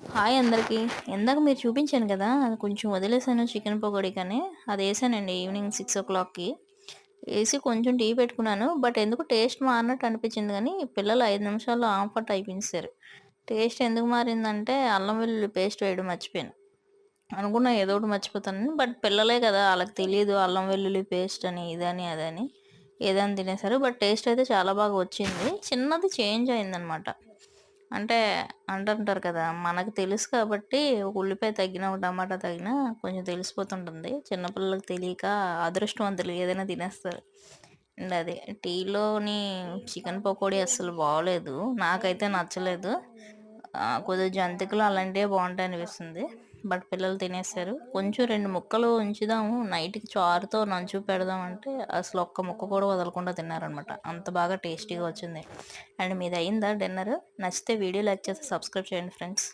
Hi అందరికీ. ఇందాక మీరు చూపించాను కదా! అది కొంచెం వదిలేసాను చికెన్ పకోడీ కానీ, అదేసానండి ఈవినింగ్ 6:00కి. ఏసి కొంచెం టీ పెట్టుకున్నాను. బట్ ఎందుకో టేస్ట్ మారినట్టు అనిపించింది గానీ, పిల్లలు 5 నిమిషాల్లో ఆంఫట్ అయిపించేశారు. టేస్ట్ ఎందుకు మారిందంటే, అల్లం వెల్లుల్లి పేస్ట్ వేయడం మర్చిపోయాను. అనుకున్నా ఏదో ఒకటి మర్చిపోతానని. బట్ పిల్లలే కదా! ఆళ్ళకి తెలీదు అల్లం వెల్లుల్లి పేస్ట్ అని, ఇదని, అదని. ఏదైనా తినేసారు. బట్ టేస్ట్ అయితే చాలా బాగా వచ్చింది. చిన్నది చేంజ్ అయిందనమాట. అంటే అంటుంటారు కదా! మనకు తెలుసు కాబట్టి ఒక ఉల్లిపాయ తగ్గినా, ఒక టమాటా తగ్గినా కొంచెం తెలిసిపోతుంటుంది. చిన్న పిల్లలకి తెలియక అదృష్టవంతులు ఏదైనా తినేస్తారు. అండ్ అది టీలోని చికెన్ పకోడీ అస్సలు బాగోలేదు. నాకైతే నచ్చలేదు. కొద్దిగా జంతికలు అలాంటివే బావుంటాయనిపిస్తుంది. బట్ పిల్లలు తినేసారు. కొంచెం 2 ముక్కలు ఉంచుదాము నైట్‌కి చారుతో నంచుకు పెడదామంటే అసలు ఒక్క ముక్క కూడా వదలకుండా తిన్నారనమాట. అంత బాగా టేస్టీగా వచ్చింది. అండ్ మీదయిందా డిన్నరు? నచ్చితే వీడియో లైక్ చేసి సబ్స్క్రైబ్ చేయండి ఫ్రెండ్స్.